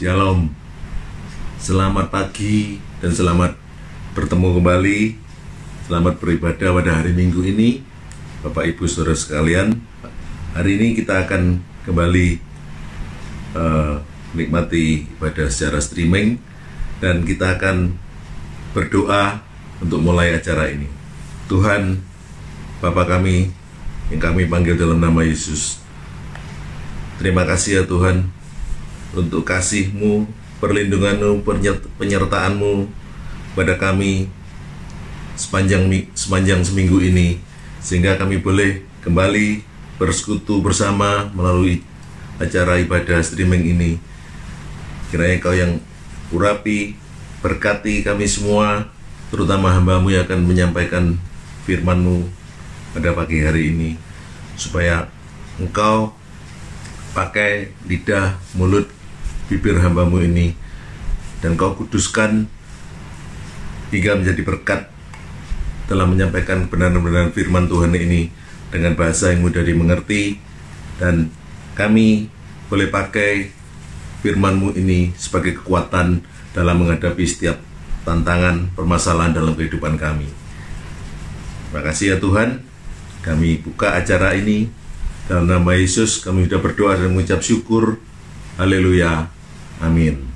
Shalom, selamat pagi dan selamat bertemu kembali. Selamat beribadah pada hari Minggu ini, Bapak Ibu Saudara sekalian. Hari ini kita akan kembali menikmati ibadah secara streaming, dan kita akan berdoa untuk mulai acara ini. Tuhan, Bapa kami yang kami panggil dalam nama Yesus, terima kasih ya Tuhan untuk kasih-Mu, perlindungan-Mu, penyertaan-Mu pada kami sepanjang seminggu ini, sehingga kami boleh kembali bersekutu bersama melalui acara ibadah streaming ini. Kiranya Kau yang urapi, berkati kami semua, terutama hamba-Mu yang akan menyampaikan firman-Mu pada pagi hari ini, supaya Engkau pakai lidah, mulut, bibir hamba-Mu ini, dan Kau kuduskan hingga menjadi berkat dalam menyampaikan benar-benar firman Tuhan ini dengan bahasa yang mudah dimengerti, dan kami boleh pakai firman-Mu ini sebagai kekuatan dalam menghadapi setiap tantangan, permasalahan dalam kehidupan kami. Terima kasih ya Tuhan. Kami buka acara ini dalam nama Yesus. Kami sudah berdoa dan mengucap syukur. Haleluya. Amin.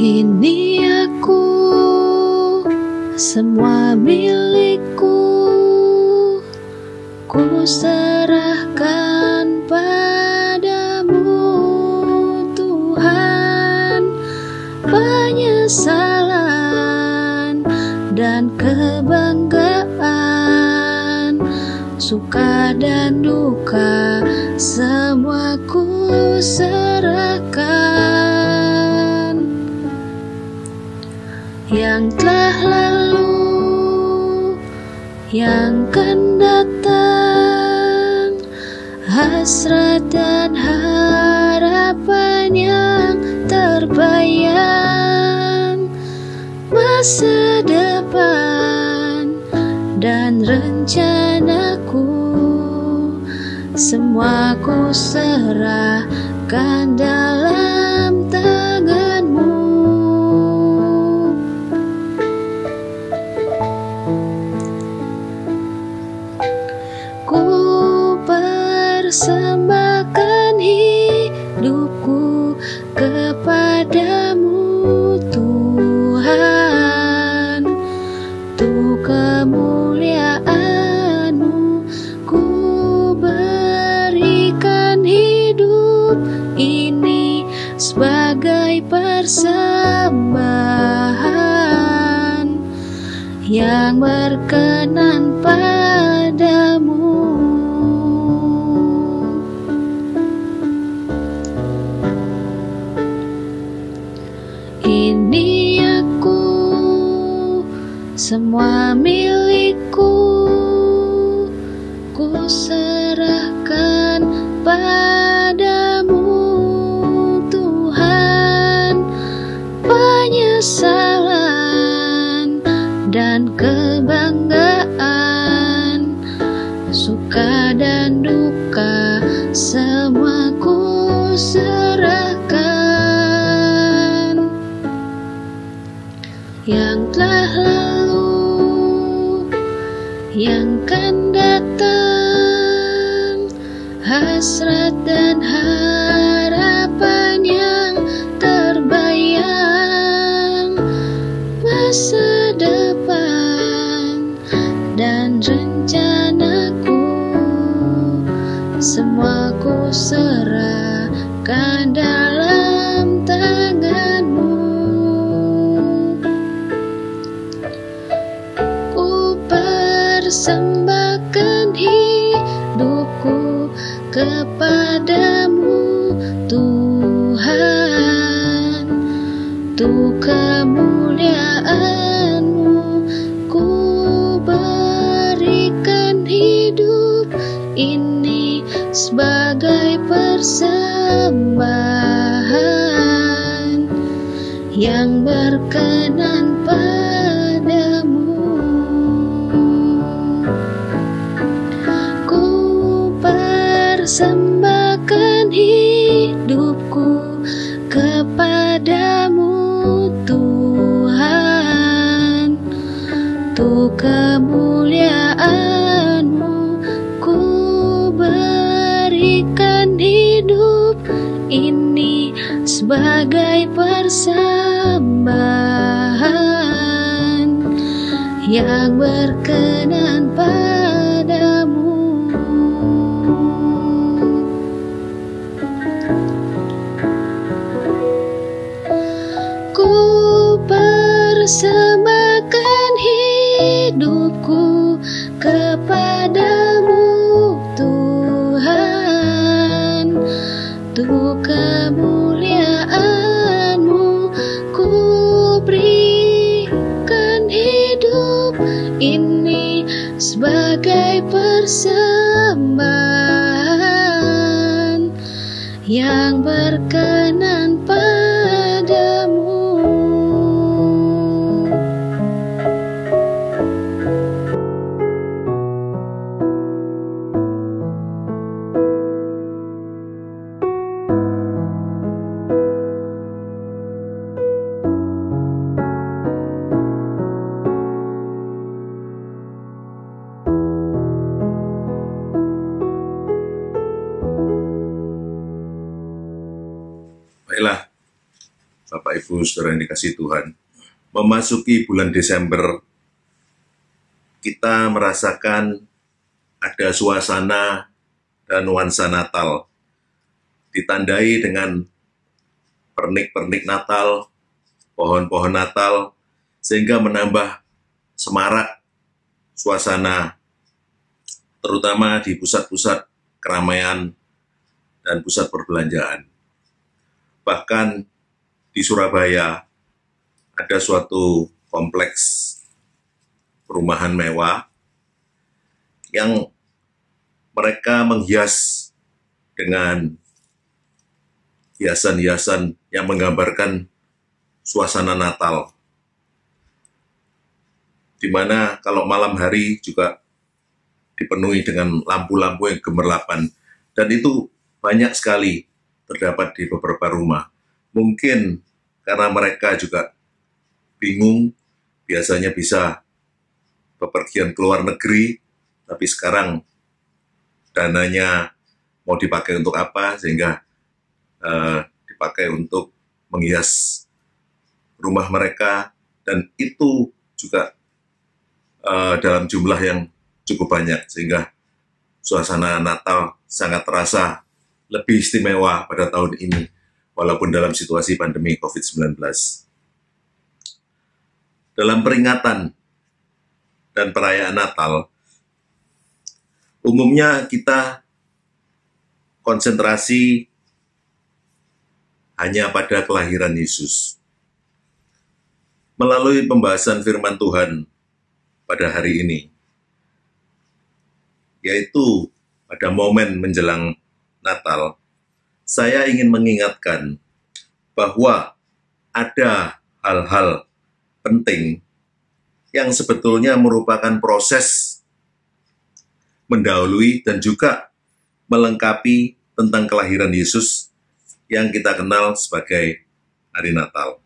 Ini aku, semua milikku, ku serahkan padamu Tuhan. Penyesalan dan kebanggaan, suka dan duka, semua ku serahkan. Yang telah lalu, yang akan datang, hasrat dan harapan yang terbayang, masa depan dan rencanaku, semua ku serahkan dalam tangan-Mu. Persembahkan hidupku kepadamu Tuhan, untuk kemuliaan-Mu ku berikan hidup ini sebagai persembahan yang berkenan padamu. Ini aku, semua milikku, ku serahkan padamu Tuhan. Penyesalan dan kebanggaan, suka dan duka, semua ku serahkan. Yang telah lalu, yang akan datang, hasrat dan harapan yang terbayang, masa depan dan rencanaku, semua ku serahkan dalam tangan-Mu. persembahkan hidupku kepadamu Tuhan, untuk kemuliaan-Mu ku berikan hidup ini sebagai persembahan yang berkenan padamu. Ku persembahkan hidupku kepadamu Tuhan, untuk kemuliaan-Mu ku berikan hidup ini sebagai persembahan yang berkenan padamu. Ku persembahkan hidupku kepadamu Tuhan, untuk kemuliaan-Mu ku berikan hidup ini sebagai persembahan yang berkenan padamu. Baiklah, Bapak Ibu Saudara yang dikasihi Tuhan, memasuki bulan Desember, kita merasakan ada suasana dan nuansa Natal, ditandai dengan pernik-pernik Natal, pohon-pohon Natal, sehingga menambah semarak suasana, terutama di pusat-pusat keramaian dan pusat perbelanjaan. Bahkan di Surabaya ada suatu kompleks perumahan mewah yang mereka menghias dengan hiasan-hiasan yang menggambarkan suasana Natal. Di mana kalau malam hari juga dipenuhi dengan lampu-lampu yang gemerlapan, dan itu banyak sekali terdapat di beberapa rumah. Mungkin karena mereka juga bingung, biasanya bisa bepergian ke luar negeri, tapi sekarang dananya mau dipakai untuk apa, sehingga dipakai untuk menghias rumah mereka, dan itu juga dalam jumlah yang cukup banyak, sehingga suasana Natal sangat terasa lebih istimewa pada tahun ini, walaupun dalam situasi pandemi COVID-19. Dalam peringatan dan perayaan Natal, umumnya kita konsentrasi hanya pada kelahiran Yesus. Melalui pembahasan firman Tuhan pada hari ini, yaitu pada momen menjelang Natal, saya ingin mengingatkan bahwa ada hal-hal penting yang sebetulnya merupakan proses mendahului dan juga melengkapi tentang kelahiran Yesus yang kita kenal sebagai hari Natal.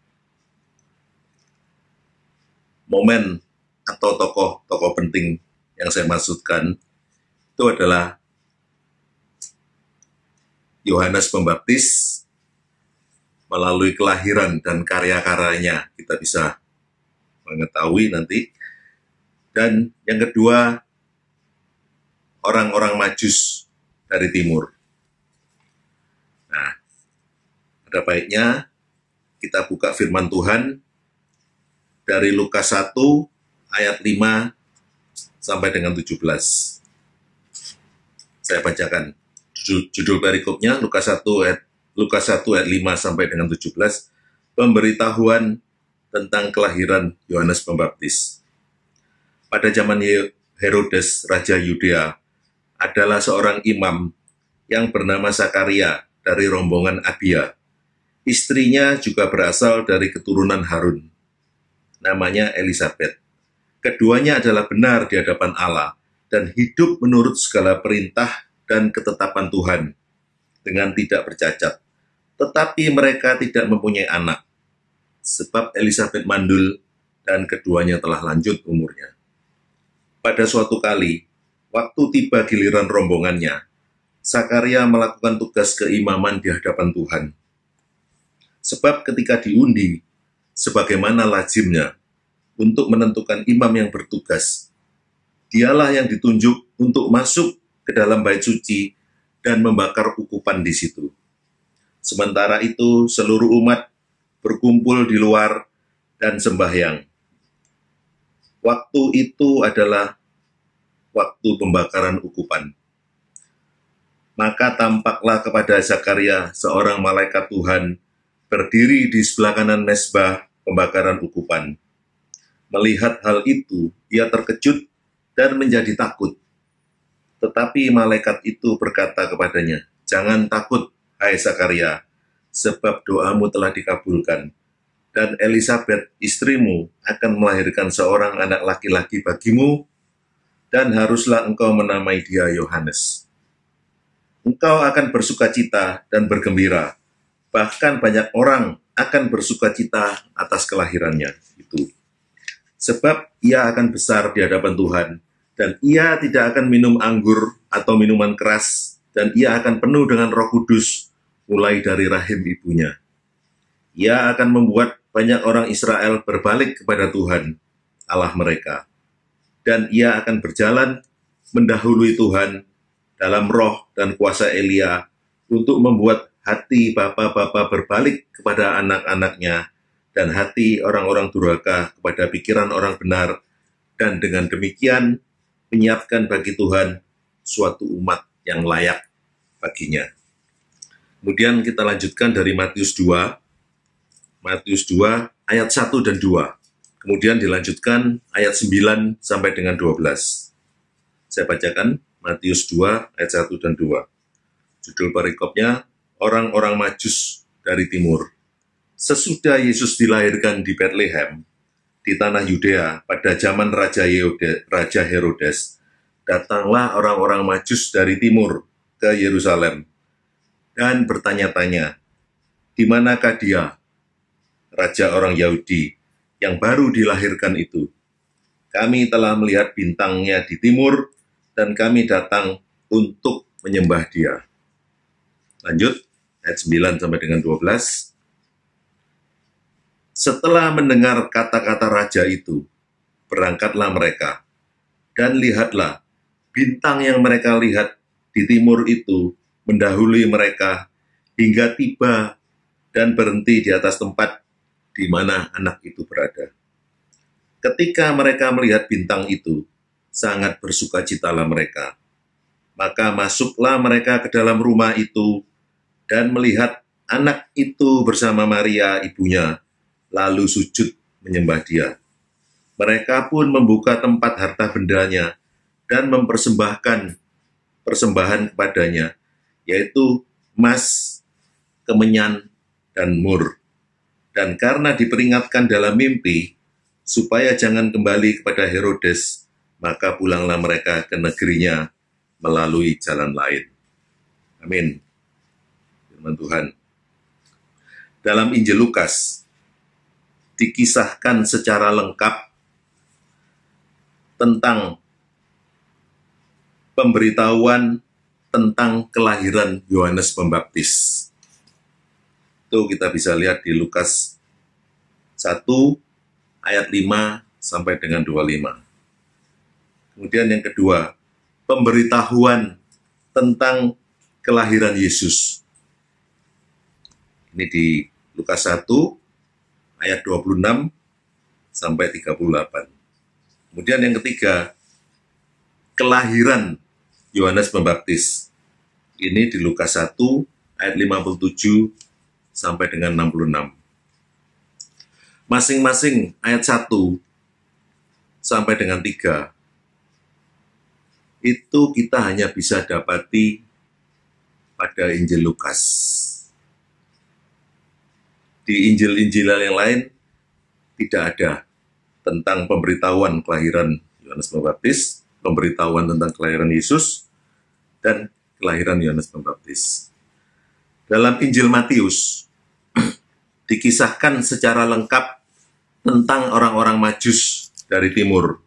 Momen atau tokoh-tokoh penting yang saya maksudkan itu adalah Yohanes Pembaptis. Melalui kelahiran dan karya-karyanya kita bisa mengetahui nanti. Dan yang kedua, orang-orang Majus dari timur. Nah, ada baiknya kita buka firman Tuhan dari Lukas 1 ayat 5 sampai dengan 17. Saya bacakan judul perikopnya Lukas 1 ayat 5 sampai dengan 17, pemberitahuan tentang kelahiran Yohanes Pembaptis. Pada zaman Herodes, Raja Yudea, adalah seorang imam yang bernama Zakaria dari rombongan Abia. Istrinya juga berasal dari keturunan Harun. Namanya Elisabet. Keduanya adalah benar di hadapan Allah dan hidup menurut segala perintah dan ketetapan Tuhan dengan tidak bercacat. Tetapi mereka tidak mempunyai anak, sebab Elisabet mandul dan keduanya telah lanjut umurnya. Pada suatu kali, waktu tiba giliran rombongannya, Zakaria melakukan tugas keimaman di hadapan Tuhan. Sebab ketika diundi, sebagaimana lazimnya, untuk menentukan imam yang bertugas, dialah yang ditunjuk untuk masuk ke dalam bait suci dan membakar ukupan di situ. Sementara itu, seluruh umat berkumpul di luar dan sembahyang. Waktu itu adalah waktu pembakaran ukupan. Maka tampaklah kepada Zakaria seorang malaikat Tuhan berdiri di sebelah kanan mezbah pembakaran ukupan. Melihat hal itu, ia terkejut dan menjadi takut. Tetapi malaikat itu berkata kepadanya, "Jangan takut, hai Zakaria, sebab doamu telah dikabulkan. Dan Elisabet, istrimu, akan melahirkan seorang anak laki-laki bagimu, dan haruslah engkau menamai dia Yohanes. Engkau akan bersukacita dan bergembira, bahkan banyak orang akan bersukacita atas kelahirannya itu. Sebab ia akan besar di hadapan Tuhan, dan ia tidak akan minum anggur atau minuman keras, dan ia akan penuh dengan Roh Kudus mulai dari rahim ibunya. Ia akan membuat banyak orang Israel berbalik kepada Tuhan, Allah mereka. Dan ia akan berjalan mendahului Tuhan dalam roh dan kuasa Elia untuk membuat hati bapa-bapa berbalik kepada anak-anaknya dan hati orang-orang durhaka kepada pikiran orang benar, dan dengan demikian menyiapkan bagi Tuhan suatu umat yang layak baginya." Kemudian kita lanjutkan dari Matius 2 ayat 1 dan 2. Kemudian dilanjutkan ayat 9 sampai dengan 12. Saya bacakan Matius 2 ayat 1 dan 2. Judul perikopnya, orang-orang Majus dari timur. Sesudah Yesus dilahirkan di Betlehem, di tanah Yudea, pada zaman Raja Herodes, datanglah orang-orang Majus dari timur ke Yerusalem dan bertanya-tanya, "Di manakah dia, Raja orang Yahudi, yang baru dilahirkan itu? Kami telah melihat bintangnya di timur, dan kami datang untuk menyembah dia." Lanjut, ayat 9 sampai dengan 12. Setelah mendengar kata-kata raja itu, berangkatlah mereka, dan lihatlah, bintang yang mereka lihat di timur itu mendahului mereka hingga tiba dan berhenti di atas tempat di mana anak itu berada. Ketika mereka melihat bintang itu, sangat bersukacitalah mereka. Maka masuklah mereka ke dalam rumah itu dan melihat anak itu bersama Maria ibunya, lalu sujud menyembah dia. Mereka pun membuka tempat harta bendanya dan mempersembahkan persembahan kepadanya, yaitu emas, kemenyan, dan mur. Dan karena diperingatkan dalam mimpi, supaya jangan kembali kepada Herodes, maka pulanglah mereka ke negerinya melalui jalan lain. Amin. Firman Tuhan. Dalam Injil Lukas, dikisahkan secara lengkap tentang pemberitahuan tentang kelahiran Yohanes Pembaptis. Itu kita bisa lihat di Lukas 1 ayat 5 sampai dengan 25. Kemudian yang kedua, pemberitahuan tentang kelahiran Yesus. Ini di Lukas 1 ayat 26 sampai 38. Kemudian yang ketiga, kelahiran Yohanes Pembaptis. Ini di Lukas 1 ayat 57 sampai dengan 66. Masing-masing ayat 1 sampai dengan 3 itu kita hanya bisa dapati pada Injil Lukas. Di Injil-Injil yang lain tidak ada tentang pemberitahuan kelahiran Yohanes Pembaptis, pemberitahuan tentang kelahiran Yesus, dan kelahiran Yohanes Pembaptis. Dalam Injil Matius, dikisahkan secara lengkap tentang orang-orang Majus dari timur.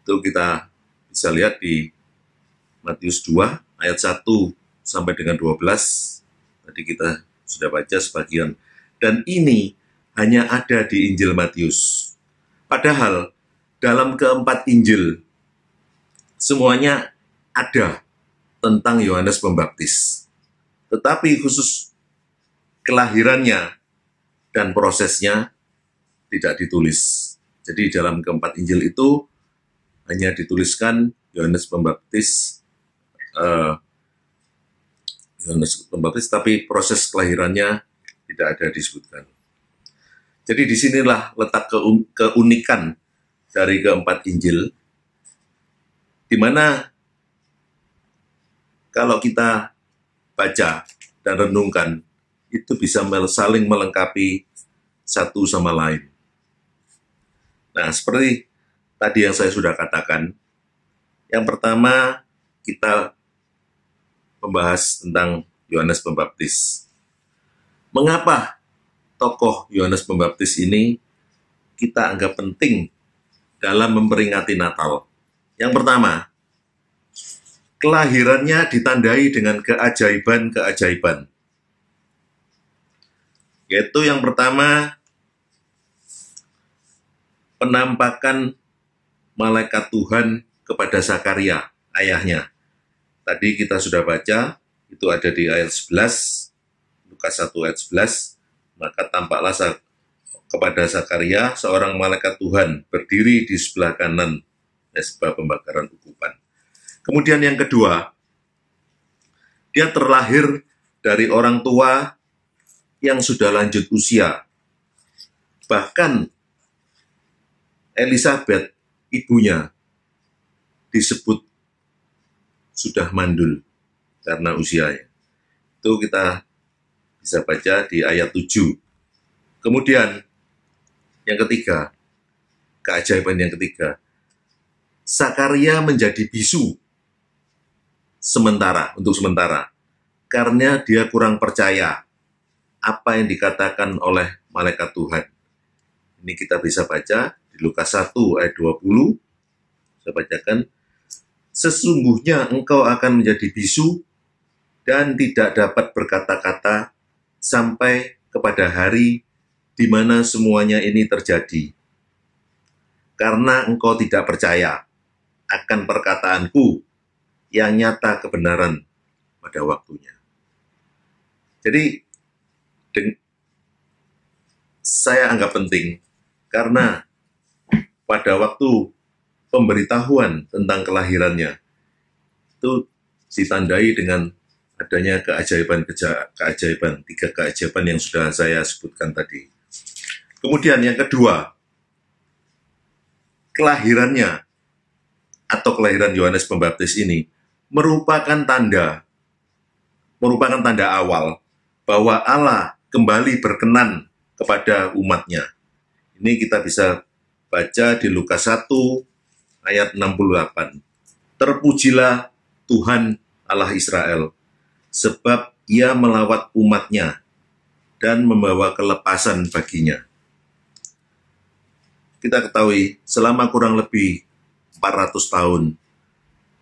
Itu kita bisa lihat di Matius 2 ayat 1 sampai dengan 12. Tadi kita sudah baca sebagian. Dan ini hanya ada di Injil Matius. Padahal dalam keempat Injil semuanya ada tentang Yohanes Pembaptis. Tetapi khusus kelahirannya dan prosesnya tidak ditulis. Jadi dalam keempat Injil itu hanya dituliskan Yohanes Pembaptis, tapi proses kelahirannya tidak ada disebutkan. Jadi disinilah letak keunikan dari keempat Injil, di mana kalau kita baca dan renungkan, itu bisa saling melengkapi satu sama lain. Nah, seperti tadi yang saya sudah katakan, yang pertama kita membahas tentang Yohanes Pembaptis. Mengapa tokoh Yohanes Pembaptis ini kita anggap penting dalam memperingati Natal? Yang pertama, kelahirannya ditandai dengan keajaiban-keajaiban. Yaitu yang pertama, penampakan malaikat Tuhan kepada Zakaria, ayahnya. Tadi kita sudah baca, itu ada di ayat 11, Lukas 1 ayat 11, maka tampaklah kepada Zakaria seorang malaikat Tuhan berdiri di sebelah kanan mesbah pembakaran ukupan. Kemudian yang kedua, dia terlahir dari orang tua yang sudah lanjut usia. Bahkan Elisabeth, ibunya, disebut sudah mandul karena usianya. Itu kita bisa baca di ayat 7. Kemudian, yang ketiga, keajaiban yang ketiga, Zakaria menjadi bisu untuk sementara, karena dia kurang percaya apa yang dikatakan oleh malaikat Tuhan. Ini kita bisa baca di Lukas 1 ayat 20, saya bacakan, sesungguhnya engkau akan menjadi bisu dan tidak dapat berkata-kata sampai kepada hari di mana semuanya ini terjadi. Karena engkau tidak percaya akan perkataanku yang nyata kebenaran pada waktunya. Jadi, saya anggap penting karena pada waktu pemberitahuan tentang kelahirannya itu ditandai dengan adanya keajaiban, 3 keajaiban yang sudah saya sebutkan tadi. Kemudian yang kedua, kelahirannya atau kelahiran Yohanes Pembaptis ini merupakan tanda awal bahwa Allah kembali berkenan kepada umatnya. Ini kita bisa baca di Lukas 1 ayat 68. Terpujilah Tuhan Allah Israel, sebab ia melawat umatnya dan membawa kelepasan baginya. Kita ketahui selama kurang lebih 400 tahun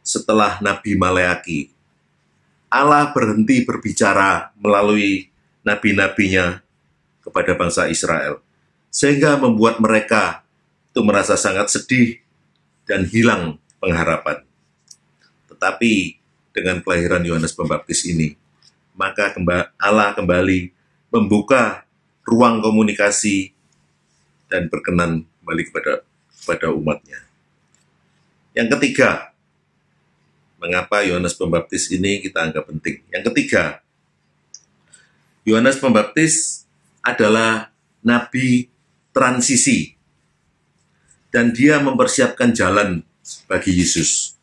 setelah Nabi Maleaki, Allah berhenti berbicara melalui nabi-nabinya kepada bangsa Israel, sehingga membuat mereka itu merasa sangat sedih dan hilang pengharapan. Tetapi dengan kelahiran Yohanes Pembaptis ini, maka Allah kembali membuka ruang komunikasi dan berkenan kembali kepada umatnya. Yang ketiga, Mengapa Yohanes Pembaptis ini kita anggap penting? Yang ketiga, Yohanes Pembaptis adalah nabi transisi, dan dia mempersiapkan jalan bagi Yesus.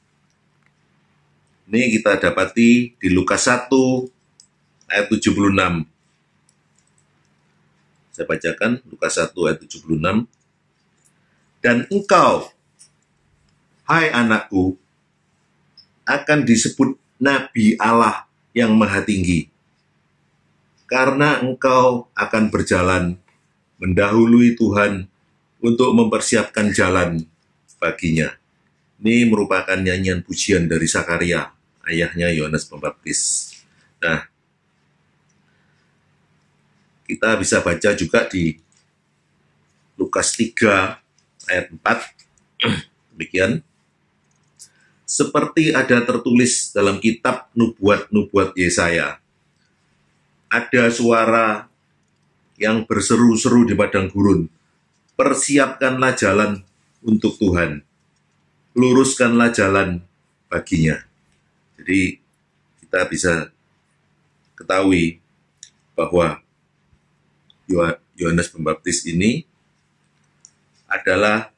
Ini kita dapati di Lukas 1 ayat 76. Saya bacakan Lukas 1 ayat 76. Dan engkau, hai anakku, akan disebut Nabi Allah yang Maha Tinggi, karena engkau akan berjalan mendahului Tuhan untuk mempersiapkan jalan baginya. Ini merupakan nyanyian pujian dari Zakaria, ayahnya Yohanes Pembaptis. Nah, kita bisa baca juga di Lukas 3 ayat 4, demikian. Seperti ada tertulis dalam kitab nubuat-nubuat Yesaya, ada suara yang berseru-seru di padang gurun, persiapkanlah jalan untuk Tuhan, luruskanlah jalan baginya. Jadi kita bisa ketahui bahwa Yohanes Pembaptis ini adalah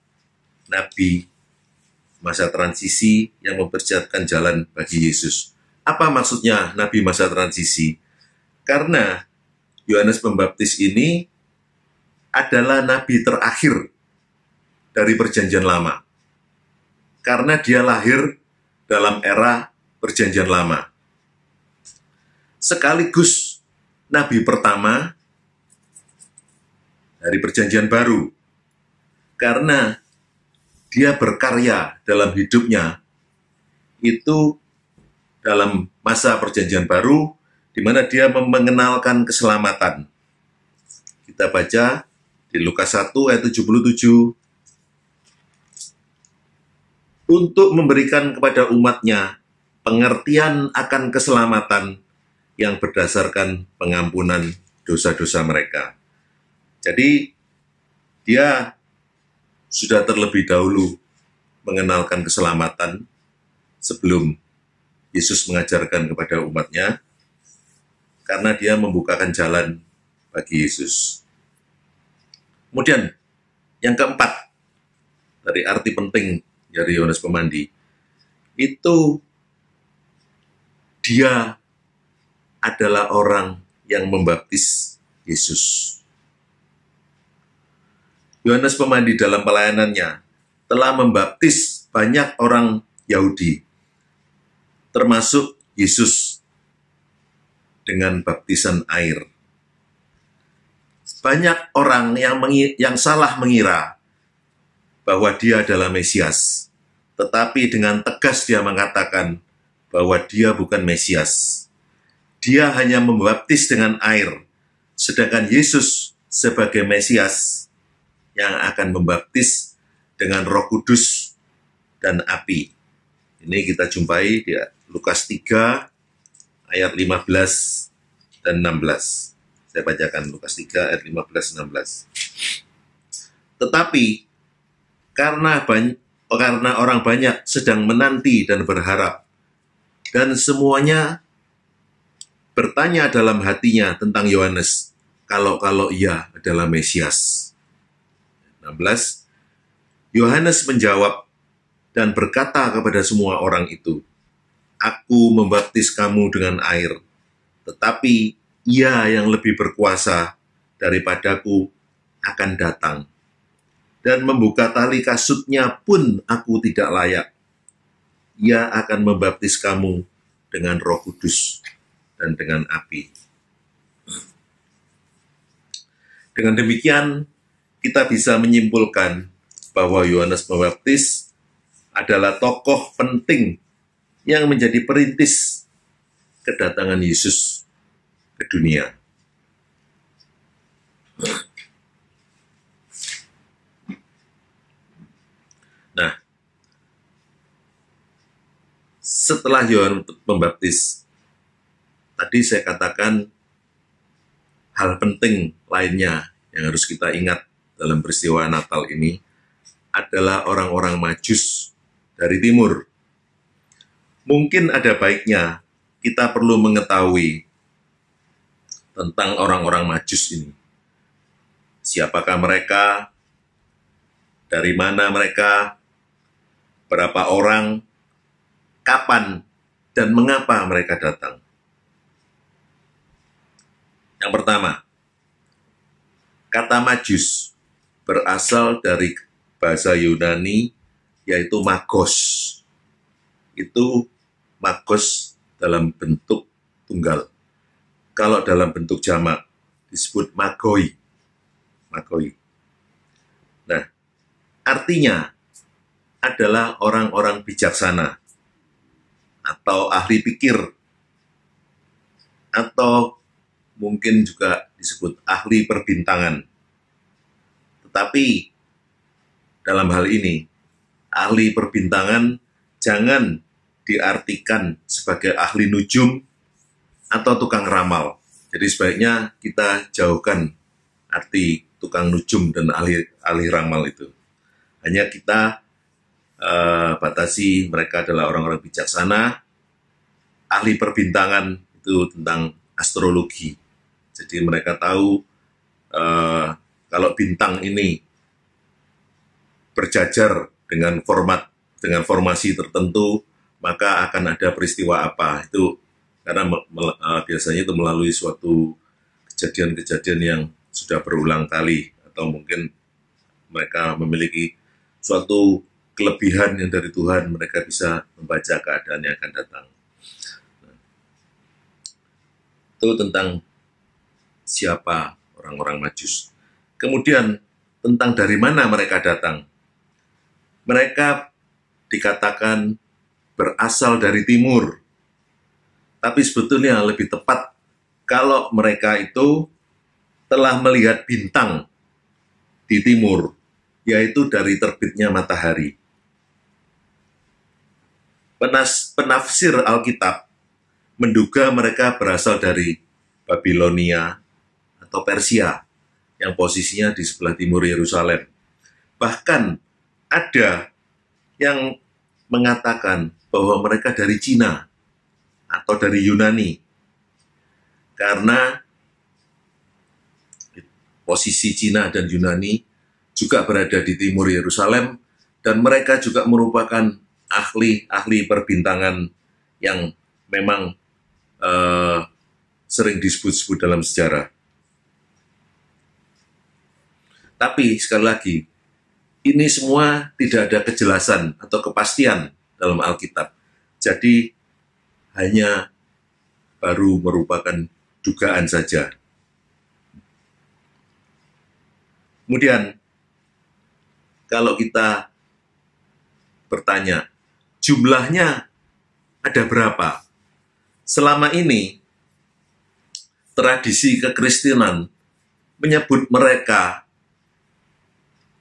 nabi masa transisi yang mempersiapkan jalan bagi Yesus. Apa maksudnya nabi masa transisi? Karena Yohanes Pembaptis ini adalah nabi terakhir dari Perjanjian Lama. Karena dia lahir dalam era Perjanjian Lama. Sekaligus nabi pertama dari Perjanjian Baru. Karena dia berkarya dalam hidupnya itu dalam masa Perjanjian Baru, di mana dia mengenalkan keselamatan. Kita baca di Lukas 1 ayat 77. Untuk memberikan kepada umatnya pengertian akan keselamatan yang berdasarkan pengampunan dosa-dosa mereka. Jadi dia sudah terlebih dahulu mengenalkan keselamatan sebelum Yesus mengajarkan kepada umatnya, karena dia membukakan jalan bagi Yesus. Kemudian, yang keempat, dari arti penting dari Yohanes Pemandi, itu dia adalah orang yang membaptis Yesus. Yohanes Pemandi dalam pelayanannya telah membaptis banyak orang Yahudi, termasuk Yesus dengan baptisan air. Banyak orang yang salah mengira bahwa dia adalah Mesias, tetapi dengan tegas dia mengatakan bahwa dia bukan Mesias. Dia hanya membaptis dengan air, sedangkan Yesus sebagai Mesias yang akan membaptis dengan Roh Kudus dan api. Ini kita jumpai di Lukas 3 ayat 15 dan 16. Saya bacakan Lukas 3 ayat 15 dan 16. Tetapi karena orang banyak sedang menanti dan berharap, dan semuanya bertanya dalam hatinya tentang Yohanes, kalau ia adalah Mesias. 16, Yohanes menjawab dan berkata kepada semua orang itu, Aku membaptis kamu dengan air, tetapi Ia yang lebih berkuasa daripadaku akan datang, dan membuka tali kasutnya pun aku tidak layak. Ia akan membaptis kamu dengan Roh Kudus dan dengan api. Dengan demikian, kita bisa menyimpulkan bahwa Yohanes Pembaptis adalah tokoh penting yang menjadi perintis kedatangan Yesus ke dunia. Nah, setelah Yohanes Pembaptis, tadi saya katakan hal penting lainnya yang harus kita ingat dalam peristiwa Natal ini adalah orang-orang Majus dari timur. mungkin ada baiknya kita perlu mengetahui tentang orang-orang Majus ini. Siapakah mereka? Dari mana mereka? Berapa orang? Kapan? Dan mengapa mereka datang? Yang pertama, kata Majus berasal dari bahasa Yunani, yaitu magos. Itu magos dalam bentuk tunggal. Kalau dalam bentuk jamak disebut magoi. Magoi. Nah, artinya adalah orang-orang bijaksana atau ahli pikir, atau mungkin juga disebut ahli perbintangan. Tetapi dalam hal ini, ahli perbintangan jangan diartikan sebagai ahli nujum atau tukang ramal. Jadi sebaiknya kita jauhkan arti tukang nujum dan ahli ramal itu. Hanya kita batasi mereka adalah orang-orang bijaksana, ahli perbintangan itu tentang astrologi. Jadi mereka tahu kalau bintang ini berjajar dengan formasi tertentu, maka akan ada peristiwa apa. Itu karena biasanya itu melalui suatu kejadian-kejadian yang sudah berulang kali, atau mungkin mereka memiliki suatu kelebihan yang dari Tuhan, mereka bisa membaca keadaan yang akan datang. Itu tentang siapa orang-orang Majus. Kemudian tentang dari mana mereka datang. Mereka dikatakan berasal dari timur. Tapi sebetulnya lebih tepat kalau mereka itu telah melihat bintang di timur, yaitu dari terbitnya matahari. Penafsir Alkitab menduga mereka berasal dari Babilonia atau Persia, yang posisinya di sebelah timur Yerusalem. Bahkan ada yang mengatakan bahwa mereka dari Cina atau dari Yunani, karena posisi Cina dan Yunani juga berada di timur Yerusalem, dan mereka juga merupakan ahli perbintangan yang memang sering disebut-sebut dalam sejarah. Tapi sekali lagi, ini semua tidak ada kejelasan atau kepastian dalam Alkitab. Jadi hanya baru merupakan dugaan saja. Kemudian, kalau kita bertanya, jumlahnya ada berapa? Selama ini, tradisi kekristenan menyebut mereka,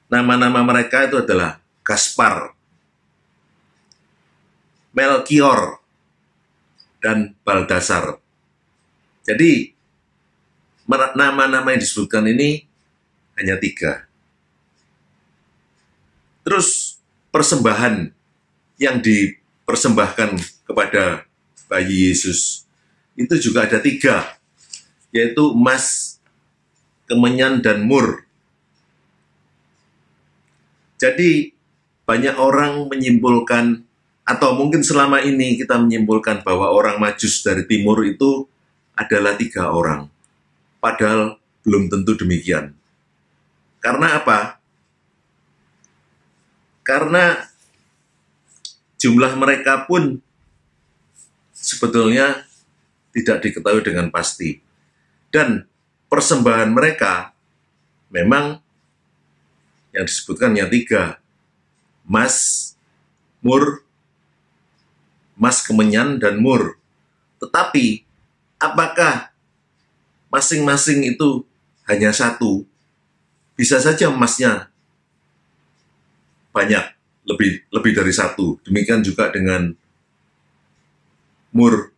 nama-nama mereka itu adalah Gaspar, Melkior, dan Baldasar. Jadi, nama-nama yang disebutkan ini hanya 3. Terus, persembahan yang dipersembahkan kepada bayi Yesus itu juga ada 3, yaitu emas, kemenyan, dan mur. Jadi, banyak orang menyimpulkan, atau mungkin selama ini kita menyimpulkan bahwa orang Majus dari timur itu adalah 3 orang. Padahal belum tentu demikian. Karena apa? Karena jumlah mereka pun sebetulnya tidak diketahui dengan pasti. Dan persembahan mereka memang yang disebutkan hanya 3. Emas, mur, emas, kemenyan, dan mur. Tetapi, apakah masing-masing itu hanya 1? Bisa saja emasnya banyak, lebih dari 1. Demikian juga dengan mur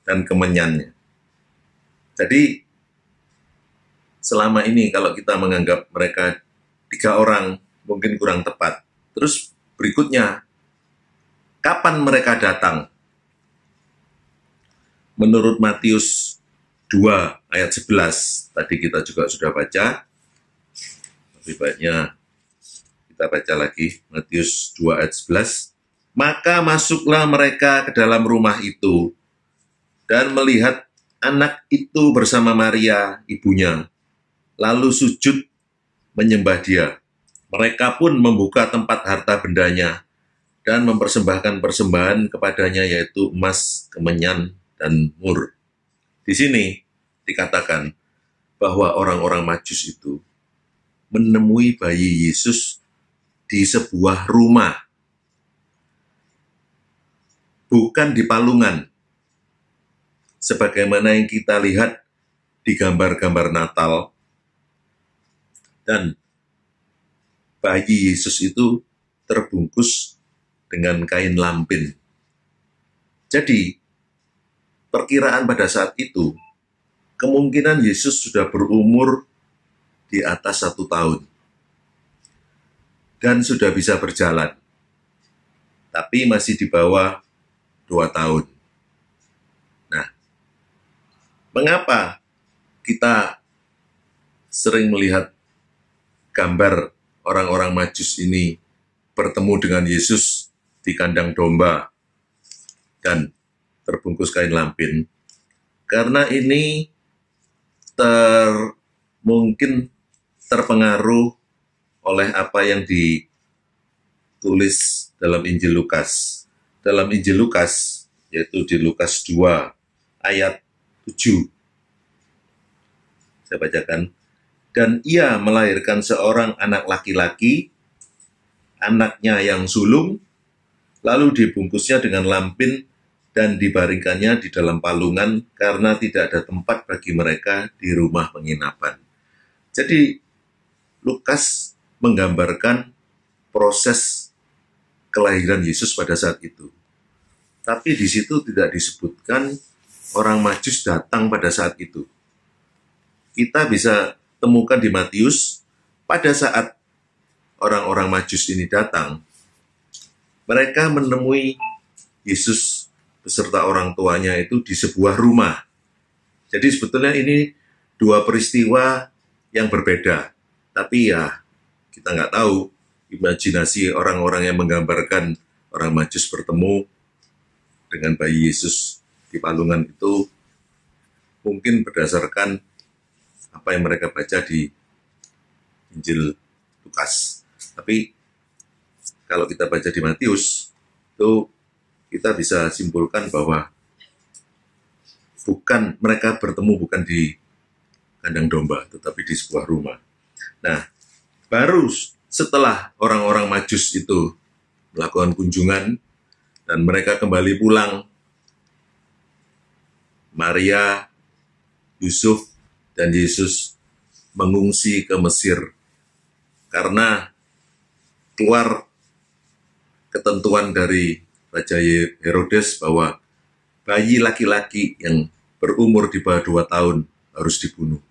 dan kemenyannya. Jadi, selama ini kalau kita menganggap mereka 3 orang, mungkin kurang tepat. Terus berikutnya, kapan mereka datang? menurut Matius 2 ayat 11, tadi kita juga sudah baca, lebih baiknya kita baca lagi, Matius 2 ayat 11, maka masuklah mereka ke dalam rumah itu, dan melihat anak itu bersama Maria, ibunya, lalu sujud menyembah dia. Mereka pun membuka tempat harta bendanya, dan mempersembahkan persembahan kepadanya, yaitu emas, kemenyan, dan mur. Di sini dikatakan bahwa orang-orang Majus itu menemui bayi Yesus di sebuah rumah, bukan di palungan, sebagaimana yang kita lihat di gambar-gambar Natal. Dan bayi Yesus itu terbungkus dengan kain lampin. Jadi, perkiraan pada saat itu, kemungkinan Yesus sudah berumur di atas 1 tahun. Dan sudah bisa berjalan. Tapi masih di bawah 2 tahun. Nah, mengapa kita sering melihat gambar orang-orang Majus ini bertemu dengan Yesus di kandang domba dan terbungkus kain lampin? Karena ini mungkin terpengaruh oleh apa yang ditulis dalam Injil Lukas. Dalam Injil Lukas, yaitu di Lukas 2 ayat 7. Saya bacakan. Dan ia melahirkan seorang anak laki-laki, anaknya yang sulung, lalu dibungkusnya dengan lampin dan dibaringkannya di dalam palungan karena tidak ada tempat bagi mereka di rumah penginapan. Jadi Lukas menggambarkan proses kelahiran Yesus pada saat itu. Tapi di situ tidak disebutkan orang Majus datang pada saat itu. Kita bisa temukan di Matius, pada saat orang-orang Majus ini datang, mereka menemui Yesus beserta orang tuanya itu di sebuah rumah. Jadi sebetulnya ini dua peristiwa yang berbeda. Tapi ya, kita nggak tahu, imajinasi orang-orang yang menggambarkan orang Majus bertemu dengan bayi Yesus di palungan itu mungkin berdasarkan apa yang mereka baca di Injil Lukas. Tapi kalau kita baca di Matius, itu kita bisa simpulkan bahwa mereka bertemu bukan di kandang domba, tetapi di sebuah rumah. Nah, baru setelah orang-orang Majus itu melakukan kunjungan dan mereka kembali pulang, Maria, Yusuf, dan Yesus mengungsi ke Mesir karena keluar ketentuan dari Raja Herodes bahwa bayi laki-laki yang berumur di bawah 2 tahun harus dibunuh.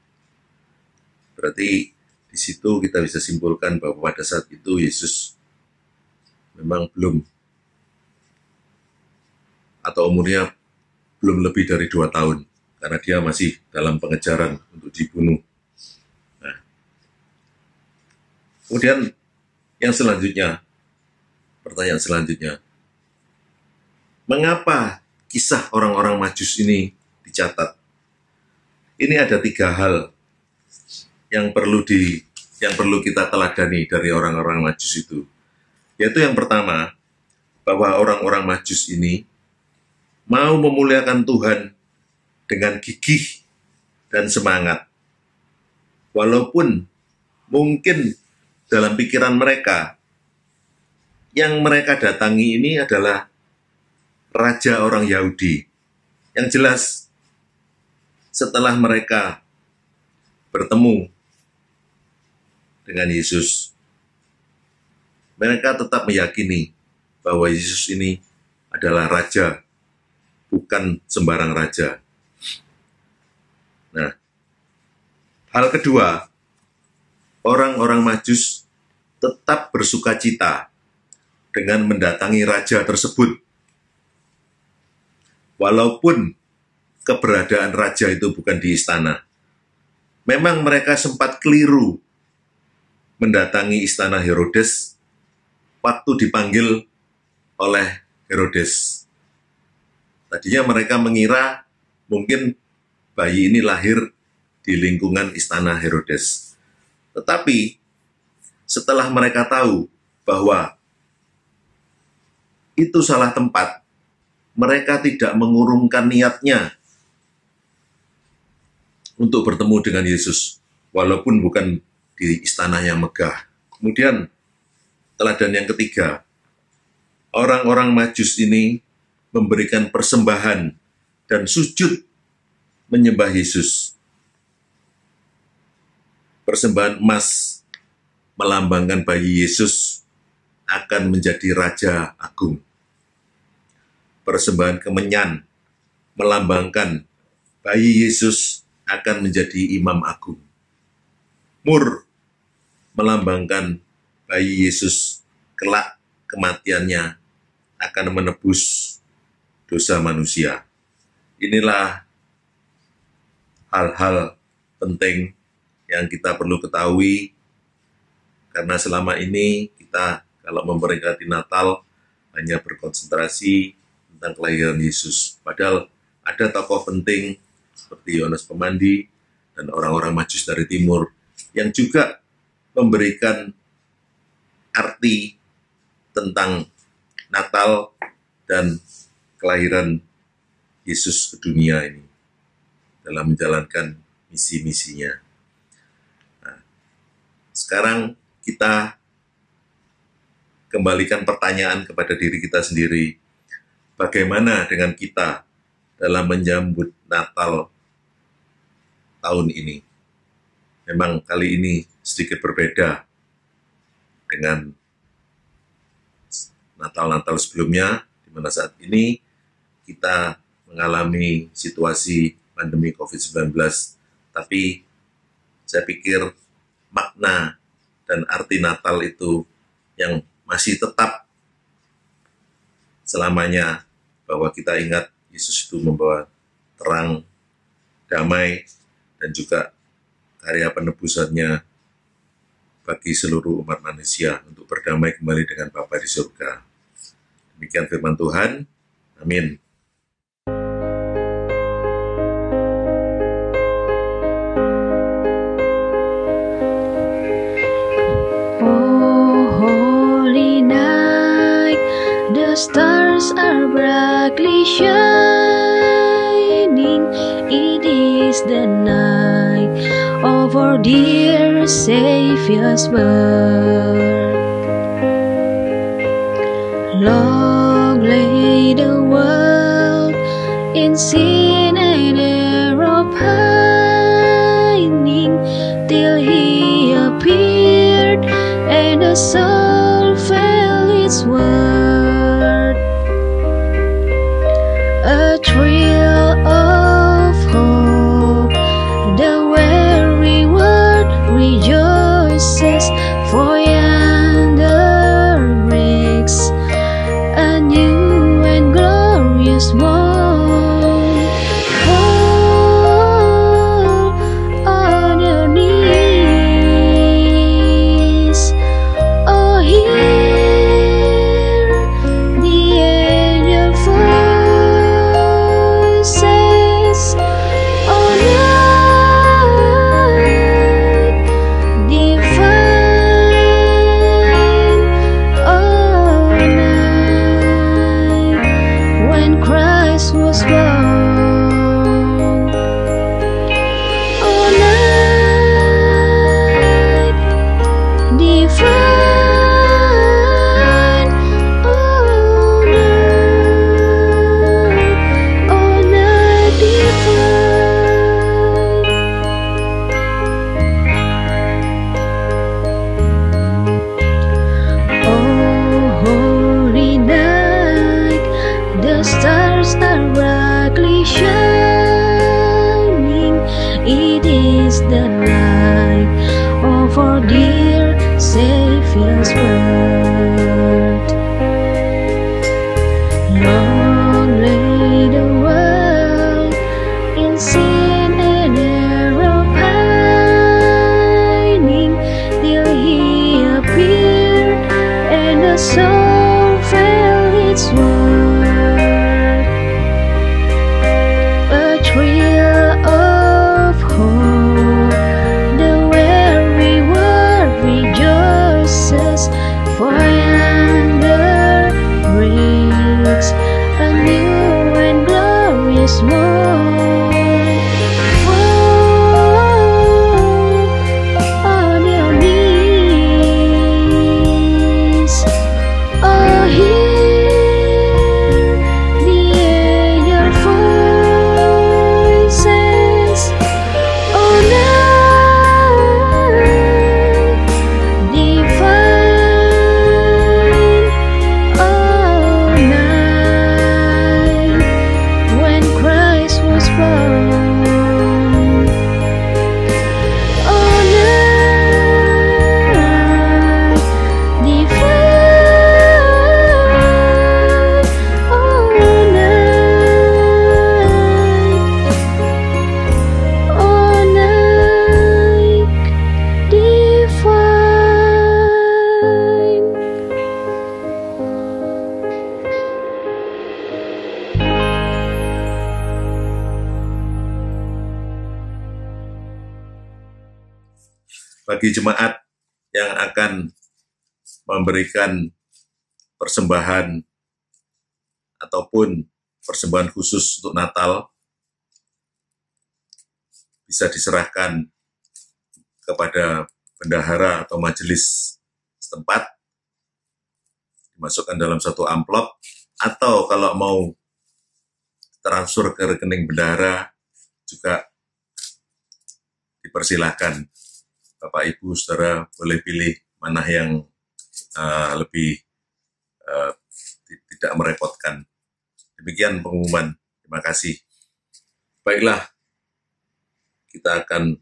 Berarti di situ kita bisa simpulkan bahwa pada saat itu Yesus memang belum, atau umurnya belum lebih dari 2 tahun. Karena dia masih dalam pengejaran untuk dibunuh. Nah, kemudian yang selanjutnya, pertanyaan selanjutnya, mengapa kisah orang-orang Majus ini dicatat? Ini ada 3 hal yang perlu kita teladani dari orang-orang Majus itu. Yaitu yang pertama, bahwa orang-orang Majus ini mau memuliakan Tuhan dengan gigih dan semangat. Walaupun mungkin dalam pikiran mereka, yang mereka datangi ini adalah raja orang Yahudi. Yang jelas, setelah mereka bertemu dengan Yesus, mereka tetap meyakini bahwa Yesus ini adalah raja, bukan sembarang raja. Nah, hal kedua, orang-orang Majus tetap bersukacita dengan mendatangi raja tersebut. Walaupun keberadaan raja itu bukan di istana. Memang mereka sempat keliru mendatangi istana Herodes waktu dipanggil oleh Herodes. Tadinya mereka mengira mungkin bayi ini lahir di lingkungan istana Herodes. Tetapi setelah mereka tahu bahwa itu salah tempat, mereka tidak mengurungkan niatnya untuk bertemu dengan Yesus, walaupun bukan di istana yang megah. Kemudian, teladan yang ketiga, orang-orang Majus ini memberikan persembahan dan sujud menyembah Yesus. Persembahan emas melambangkan bayi Yesus akan menjadi Raja Agung. Persembahan kemenyan melambangkan bayi Yesus akan menjadi Imam Agung. Mur melambangkan bayi Yesus kelak kematiannya akan menebus dosa manusia. Inilah hal-hal penting yang kita perlu ketahui, karena selama ini kita kalau memperingati Natal hanya berkonsentrasi tentang kelahiran Yesus. Padahal ada tokoh penting seperti Yohanes Pemandi dan orang-orang Majus dari timur yang juga memberikan arti tentang Natal dan kelahiran Yesus ke dunia ini dalam menjalankan misi-misinya. Nah, sekarang kita kembalikan pertanyaan kepada diri kita sendiri. Bagaimana dengan kita dalam menyambut Natal tahun ini? Memang kali ini sedikit berbeda dengan Natal-Natal sebelumnya, di mana saat ini kita mengalami situasi pandemi COVID-19. Tapi saya pikir makna dan arti Natal itu yang masih tetap selamanya, bahwa kita ingat Yesus itu membawa terang, damai, dan juga karya penebusannya bagi seluruh umat manusia untuk berdamai kembali dengan Bapa di surga. Demikian firman Tuhan. Amin. Oh, holy night, the stars are brightly shining. It is the night of our dear Savior's birth. Long lay the world in sin and error pining, till He appeared and the soul felt its worth. A thrill of hope, the weary world rejoices, for yonder breaks a new and glorious morn. Fall on your knees, oh, hear the angel voices. Oh, night divine, oh, night when Christ was born. Oh, night divine, oh, night divine. Oh, holy night, the stars are brightly shining. It is the night of our dear Savior's birth. Long lay the world is more. On your knees, oh, hear the angel voices. Oh, night divine, oh, night when Christ was born. Oh, night divine, oh, night divine. Bagi jemaat yang akan memberikan persembahan ataupun persembahan khusus untuk Natal, bisa diserahkan kepada bendahara atau majelis setempat, dimasukkan dalam satu amplop, atau kalau mau transfer ke rekening bendahara juga dipersilahkan. Bapak Ibu Saudara boleh pilih mana yang lebih tidak merepotkan. Demikian pengumuman. Terima kasih. Baiklah, kita akan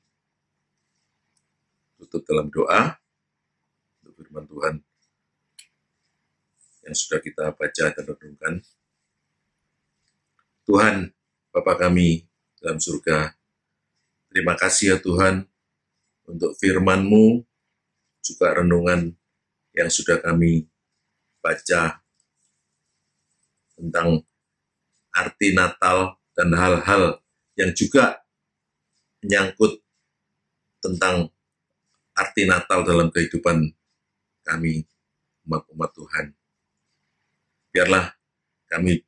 tutup dalam doa untuk firman Tuhan yang sudah kita baca dan renungkan. Tuhan, Bapa kami dalam surga, terima kasih ya Tuhan untuk firman-Mu, juga renungan yang sudah kami baca tentang arti Natal dan hal-hal yang juga menyangkut tentang arti Natal dalam kehidupan kami, umat-umat Tuhan. Biarlah kami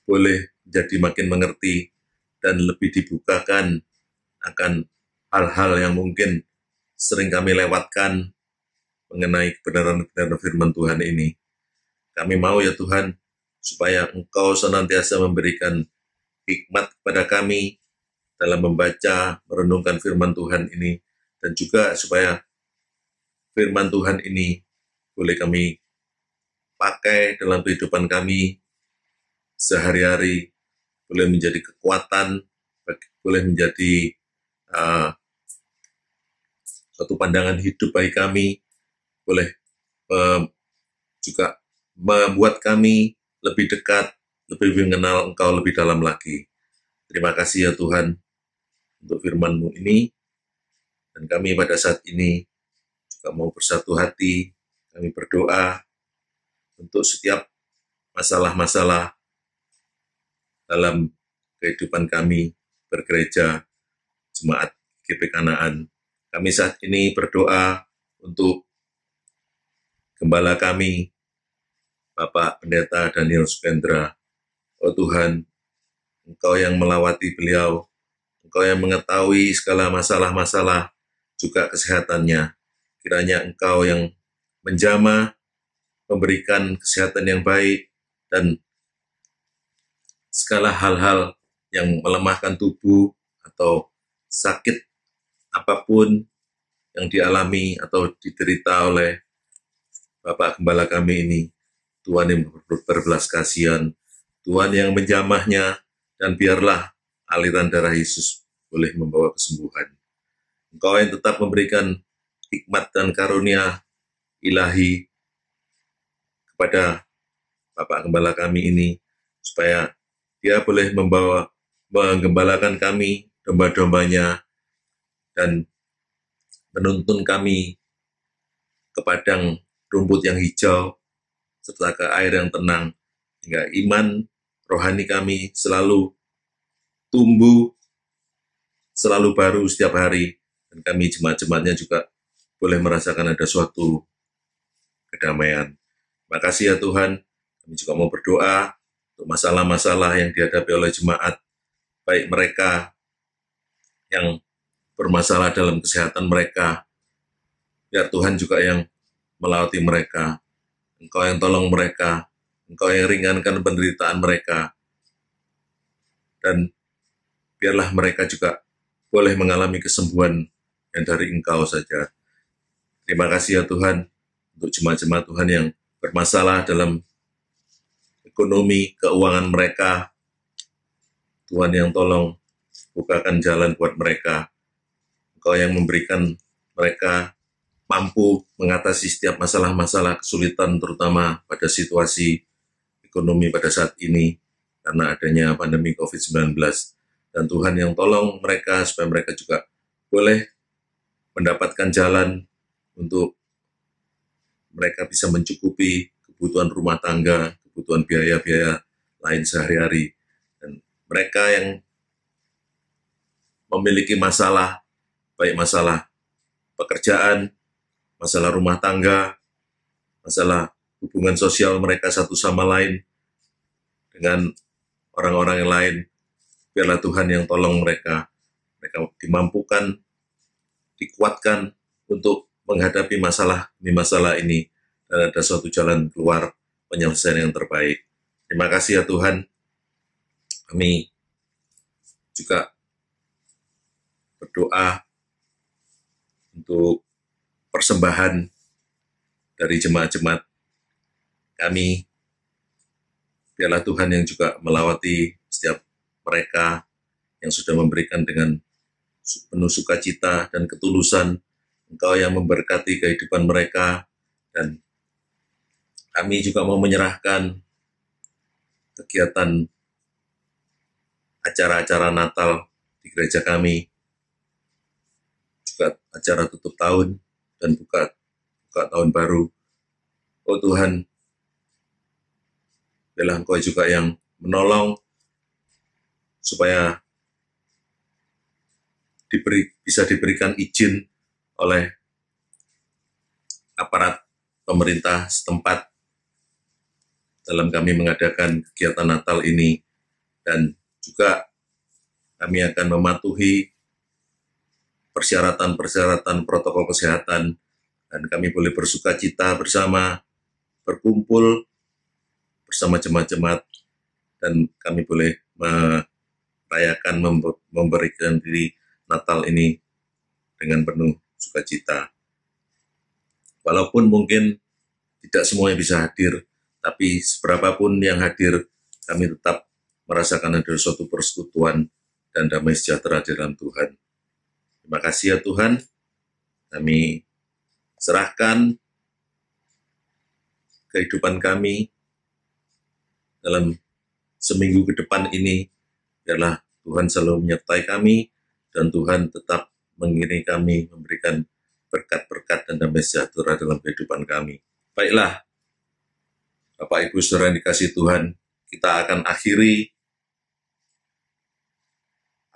boleh jadi makin mengerti dan lebih dibukakan akan hal-hal yang mungkin sering kami lewatkan mengenai kebenaran-kebenaran firman Tuhan ini. Kami mau ya Tuhan, supaya Engkau senantiasa memberikan hikmat kepada kami dalam membaca, merenungkan firman Tuhan ini, dan juga supaya firman Tuhan ini boleh kami pakai dalam kehidupan kami sehari-hari, boleh menjadi kekuatan, boleh menjadi suatu pandangan hidup bagi kami, boleh juga membuat kami lebih dekat, lebih mengenal Engkau lebih dalam lagi. Terima kasih ya Tuhan untuk firman-Mu ini, dan kami pada saat ini juga mau bersatu hati, kami berdoa untuk setiap masalah-masalah dalam kehidupan kami bergereja, jemaat GP Kanaan. Kami saat ini berdoa untuk gembala kami, Bapak Pendeta Daniel Sukendra. Oh Tuhan, Engkau yang melawati beliau, Engkau yang mengetahui segala masalah-masalah, juga kesehatannya. Kiranya Engkau yang menjamah, memberikan kesehatan yang baik, dan segala hal-hal yang melemahkan tubuh atau sakit apapun yang dialami atau diderita oleh Bapak Gembala kami ini, Tuhan yang berbelas kasihan, Tuhan yang menjamahnya, dan biarlah aliran darah Yesus boleh membawa kesembuhan. Engkau yang tetap memberikan hikmat dan karunia ilahi kepada Bapak Gembala kami ini, supaya Dia boleh menggembalakan kami, domba-dombanya, dan menuntun kami ke padang rumput yang hijau, serta ke air yang tenang, hingga iman rohani kami selalu tumbuh, selalu baru setiap hari, dan kami jemaat-jemaatnya juga boleh merasakan ada suatu kedamaian. Terima kasih ya Tuhan, kami juga mau berdoa untuk untuk masalah-masalah yang dihadapi oleh jemaat, baik mereka yang bermasalah dalam kesehatan mereka, biar Tuhan juga yang melawati mereka. Engkau yang tolong mereka, Engkau yang ringankan penderitaan mereka, dan biarlah mereka juga boleh mengalami kesembuhan yang dari Engkau saja. Terima kasih ya Tuhan, untuk jemaat-jemaat Tuhan yang bermasalah dalam ekonomi, keuangan mereka. Tuhan yang tolong bukakan jalan buat mereka. Engkau yang memberikan mereka mampu mengatasi setiap masalah-masalah kesulitan, terutama pada situasi ekonomi pada saat ini, karena adanya pandemi COVID-19. Dan Tuhan yang tolong mereka, supaya mereka juga boleh mendapatkan jalan untuk mereka bisa mencukupi kebutuhan rumah tangga, kebutuhan biaya-biaya lain sehari-hari. Dan mereka yang memiliki masalah, baik masalah pekerjaan, masalah rumah tangga, masalah hubungan sosial mereka satu sama lain dengan orang-orang yang lain, biarlah Tuhan yang tolong mereka. Mereka dimampukan, dikuatkan untuk menghadapi masalah ini, dan ada suatu jalan keluar penyelesaian yang terbaik. Terima kasih ya Tuhan. Kami juga berdoa untuk persembahan dari jemaat-jemaat kami. Biarlah Tuhan yang juga melawati setiap mereka yang sudah memberikan dengan penuh sukacita dan ketulusan. Engkau yang memberkati kehidupan mereka, dan kami juga mau menyerahkan kegiatan acara-acara Natal di gereja kami, juga acara tutup tahun dan buka tahun baru. Oh Tuhan, biarlah Engkau juga yang menolong supaya bisa diberikan izin oleh aparat pemerintah setempat dalam kami mengadakan kegiatan Natal ini, dan juga kami akan mematuhi persyaratan-persyaratan protokol kesehatan, dan kami boleh bersuka cita bersama, berkumpul bersama jemaat-jemaat, dan kami boleh merayakan, memberikan diri Natal ini dengan penuh sukacita. Walaupun mungkin tidak semuanya bisa hadir, tapi seberapapun yang hadir, kami tetap merasakan ada suatu persekutuan dan damai sejahtera di dalam Tuhan. Terima kasih ya Tuhan, kami serahkan kehidupan kami dalam seminggu ke depan ini. Biarlah Tuhan selalu menyertai kami, dan Tuhan tetap mengiringi kami, memberikan berkat-berkat dan damai sejahtera dalam kehidupan kami. Baiklah, Bapak Ibu Saudara yang dikasihi Tuhan, kita akan akhiri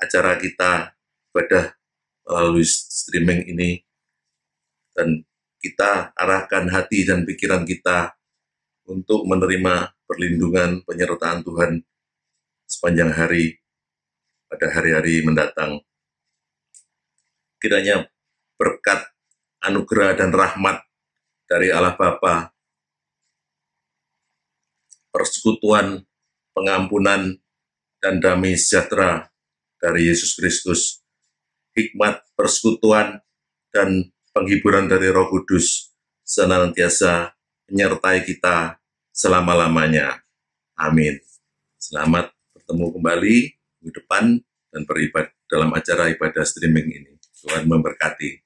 acara kita ibadah melalui streaming ini, dan kita arahkan hati dan pikiran kita untuk menerima perlindungan penyertaan Tuhan sepanjang hari pada hari-hari mendatang. Kiranya berkat, anugerah, dan rahmat dari Allah Bapa, persekutuan, pengampunan, dan damai sejahtera dari Yesus Kristus, hikmat, persekutuan, dan penghiburan dari Roh Kudus senantiasa menyertai kita selama-lamanya. Amin. Selamat bertemu kembali minggu depan dan beribadah dalam acara ibadah streaming ini. Tuhan memberkati.